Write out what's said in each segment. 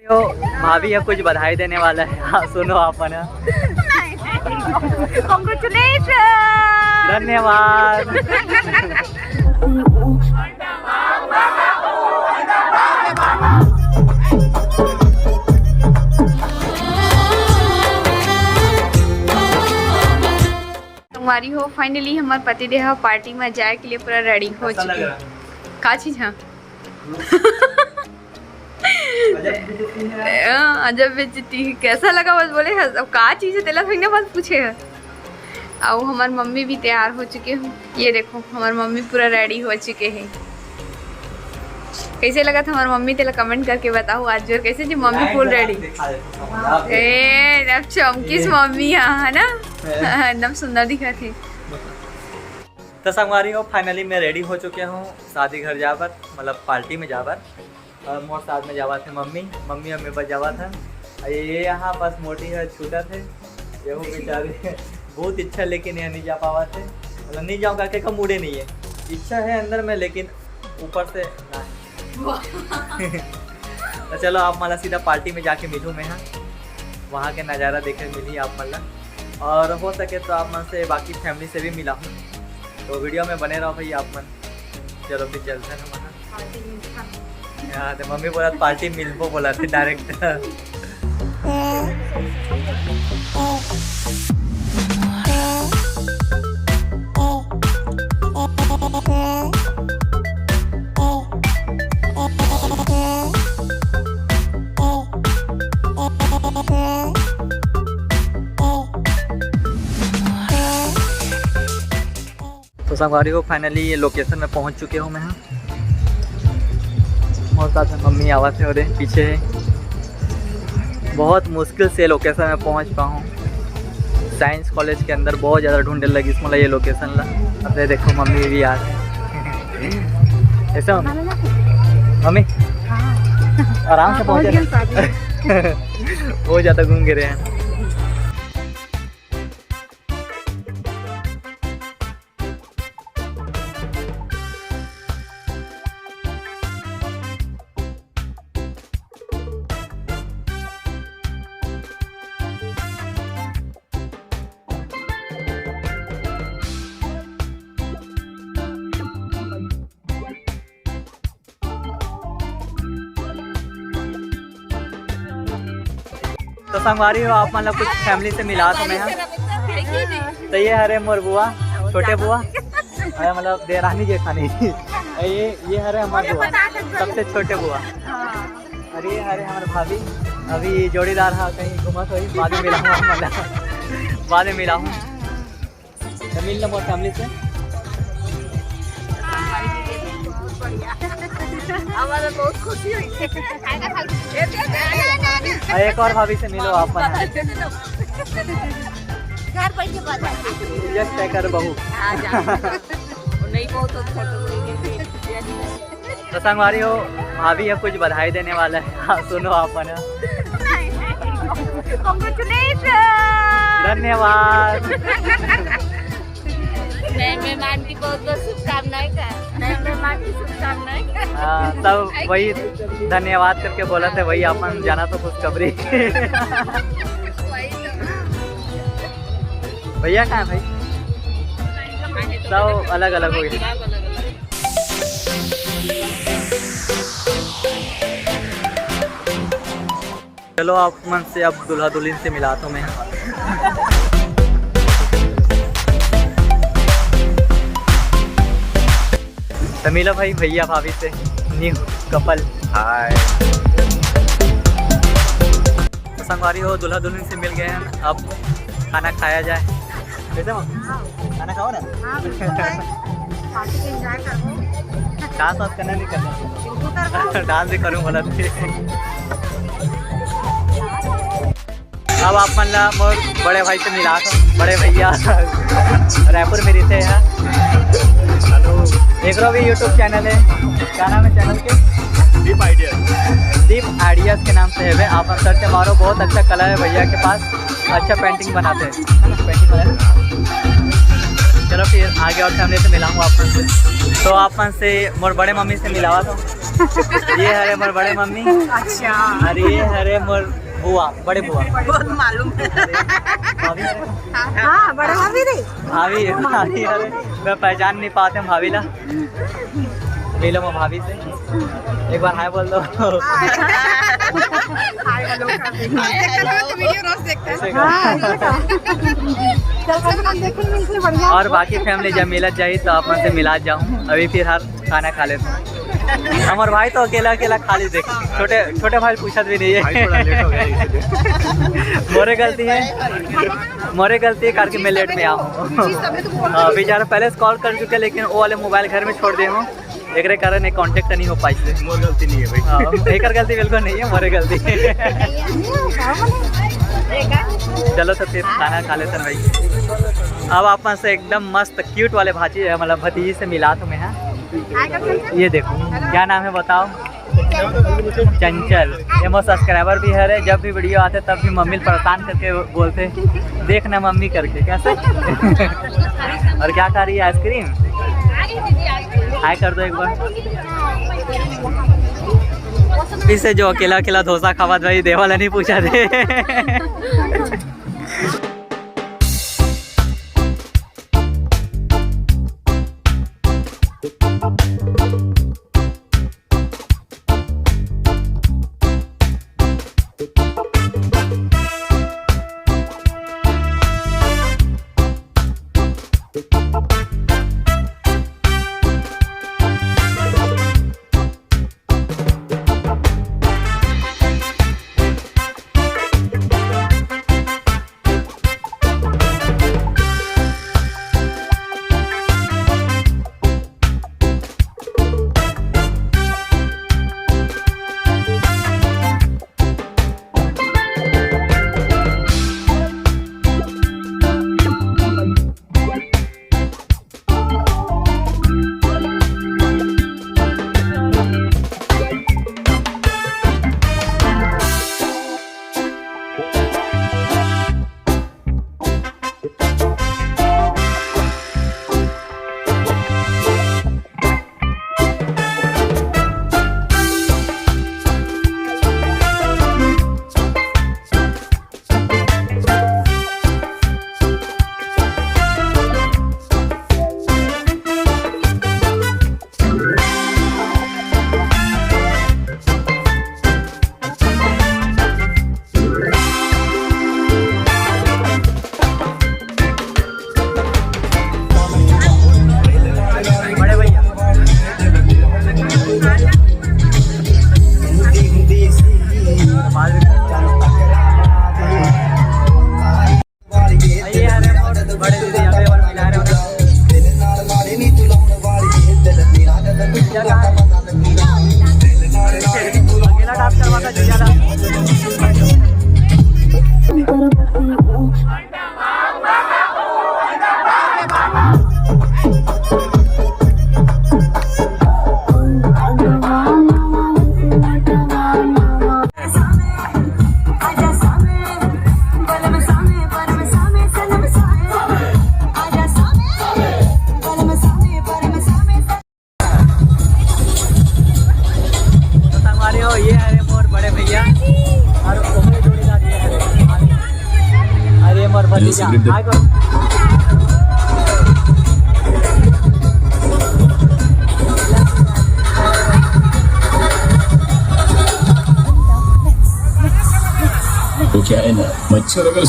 तो भाभी है कुछ बधाई देने वाला है। हाँ सुनो आप ना। कॉन्ग्रेचुलेशन। धन्यवाद। तुम्हारी हो फाइनली हमारे पति देह पार्टी में जाए के लिए पूरा रेडी हो चुके। का चीज है अजब बेइज्जती है। कैसा लगा बस बोले अब का चीज है तेला थोड़ी बस पूछे है। और हमारी मम्मी भी तैयार हो चुके हैं। ये देखो हमारी मम्मी पूरा रेडी हो चुके हैं। कैसे लगा था हमारी मम्मी तेला कमेंट करके बताओ आज जो कैसे जी मम्मी फुल रेडी। एकदम चमकीस मम्मी है ना, एकदम सुंदर दिखा थी। तो संगवारी हो फाइनली मैं रेडी हो चुके हूँ शादी घर जाकर, मतलब पार्टी में जाकर। और मोर साथ में जावा थे मम्मी और मेरे पास जावा था। ये यहाँ पास मोटी है छूटा थे ये बेचारे बहुत इच्छा लेकिन यहाँ नहीं जा पावा थे। मतलब नहीं जाऊँ करके का मूडे नहीं है, इच्छा है अंदर में लेकिन ऊपर से ना। तो चलो आप मतलब सीधा पार्टी में जाके मिलूँ मैं, हाँ वहाँ के नज़ारा देखे मिली आप मतलब। और हो सके तो आप मन से बाकी फैमिली से भी मिला हूँ, तो वीडियो में बने रहो भाई आप मन। चलो फिर चलते हैं वहाँ। हाँ तो मम्मी बोला पार्टी मिलबो बोला थे डायरेक्ट। तो संगवारी को फाइनली ये लोकेशन में पहुंच चुके हूँ मैं। हाँ और साथ में मम्मी आवाज़ है और पीछे है। बहुत मुश्किल से लोकेशन में पहुंच पाऊँ। साइंस कॉलेज के अंदर बहुत ज़्यादा ढूंढने लगी इसमें ये लोकेशन ला। अब देखो मम्मी भी याद ऐसा मम्मी आराम से पहुँचे बहुत ज़्यादा घूम गिरे हैं। तो संगवारी हो आप मतलब कुछ फैमिली से मिला तो मैं। तो ये हरे मोर बुआ छोटे बुआ अरे मतलब देरानी जेठानी। ये हरे हमारे बुआ सबसे छोटे बुआ। अरे ये हरे हमारे भाभी अभी जोड़ीदार है कहीं घुमा तो बाद में मिला हूँ मतलब बाद में मिला हूँ। तो मिल लो मोर फैमिली से। हमारा बहुत खुशी हुई। एक और भाभी से मिलो आप घर पर के बात जस्ट कर बहू। नहीं बहुत तो संगवारी हो भाभी है कुछ बधाई देने वाला है। हाँ सुनो आप ना। कॉन्ग्रेचुलेशन। धन्यवाद। नए मेहमान की बहुत बहुत शुभकामनाएं। नए मेहमान की शुभकामनाएं। हाँ तब वही धन्यवाद करके बोला था वही अपन जाना तो खुशखबरी। भैया कहाँ है भाई सब अलग अलग हो गए। चलो आप मन से अब दूल्हा दुल्हन से मिला तो मैं। तो मिलो भाई भैया भाभी से न्यू कपल। हाय तो संगवारी हो दूल्हा दुल्हन से मिल गए हैं, अब खाना खाया जाए। वैसे खाना खाओ ना। डांस वांस करना नहीं करना। डांस भी करूँ बोला थे। अब आप मन ला मोर बड़े भाई से मिला था। बड़े भैया रायपुर में रहते हैं। एक भी यूट्यूब चैनल है, क्या नाम है चैनल के? दीप आइडियाज के नाम से है। आप सर्च से मारो, बहुत अच्छा कला है भैया के पास, अच्छा पेंटिंग बनाते हैं। पेंटिंग बनाते चलो फिर आगे और फैमिली से मिलाऊंगा अपन से। तो अपन से मोर बड़े मम्मी से मिलावा तो ये हरे मोर बड़े मम्मी। अच्छा अरे ये हरे मोर बुआ, बड़े बुआ। बहुत मालूम है। भाभी हरे हाँ बड़े भाभी रे भाभी भाभी हरे मैं पहचान नहीं पाते हम भाभी ला। मिलो मैं भाभी से एक बार हाय बोल दो। और बाकी फैमिली जब मिलत जाई तो अपन से मिला जाऊँ। अभी फिर हर खाना खा लेते हैं। हमारे भाई तो अकेला अकेला खा ली देख, छोटे छोटे भाई पूछत भी नहीं है। मोरे गलती है करके मैं लेट में आऊँ। बेचारा पहले से कॉल कर चुके लेकिन वो वाले मोबाइल घर में छोड़ दे हूँ, एक कारण एक कांटेक्ट नहीं हो पाई। मोर गलती नहीं है भाई। एक गलती बिल्कुल नहीं है, मोरे गलती। चलो तो फिर खाना खा लेते हैं भाई। अब अपन से एकदम मस्त क्यूट वाले भाजी मतलब भतीजी से मिला तुम्हें है। ये देखो क्या नाम है बताओ। चंचल। ये मोर सब्सक्राइबर भी है। जब भी वीडियो आते तब भी मम्मी परेशान करके बोलते देखना मम्मी करके कैसे। और क्या खा रही है आइसक्रीम। हाय कर दो एक बार। इसे जो अकेला अकेला डोसा खावा भाई देवाला नहीं पूछा थे। भतीजा हाय करो। तो क्या है ना, मच्छर अगर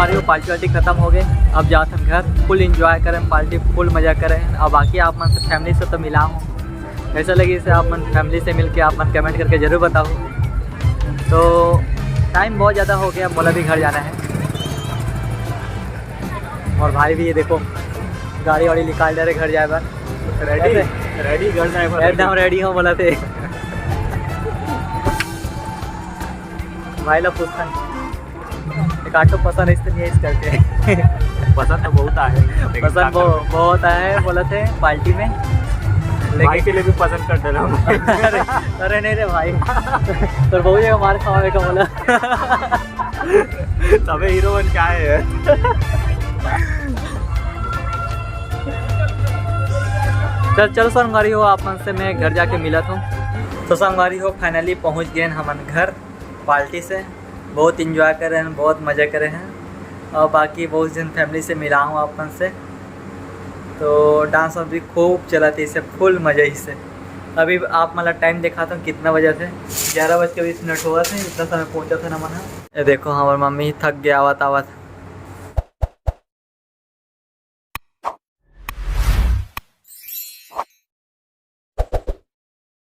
संगवारी वो पार्टी वार्टी खत्म हो गए, अब जाते हम घर, फुल इंजॉय करें पार्टी, फुल मज़ा करें। और बाकी आप मन से फैमिली से तो मिला हूँ, कैसा लगी इसे आप मन फैमिली से मिल के आप मन कमेंट करके ज़रूर बताओ। तो टाइम बहुत ज़्यादा हो गया, मोला भी घर जाना है। और भाई भी ये देखो गाड़ी वाड़ी निकाल दे रहे घर जाए बार। रेडी घर जाए एकदम रेडी हो बोला थे भाई लोग पूछता एक आटो पसंद इससे नहीं है इस करके पसंद तो बहुत आए, लेकिन पसंद बहुत आया है बोला थे पार्टी में, भाई के लिए भी पसंद कर दे रहा हूँ। अरे नहीं रे भाई तो बहुत जगह मार खावे का बोला तबे हीरो बन क्या है। चलो संगवारी हो आप मन से मैं घर जाके मिला था। तो संगवारी हो फाइनली पहुंच गए हम घर पार्टी से, बहुत इंजॉय कर रहे हैं, बहुत मज़े करे हैं। और बाकी बहुत दिन फैमिली से मिला हूँ आप मन से, तो डांस भी खूब चला थी इसे, फुल मज़े ही से। अभी आप मतलब टाइम देखा था कितना बजे थे, 11:20 हुआ थे, इतना समय पहुँचा था ना मना। ये देखो हमारी मम्मी थक गया आवत आवत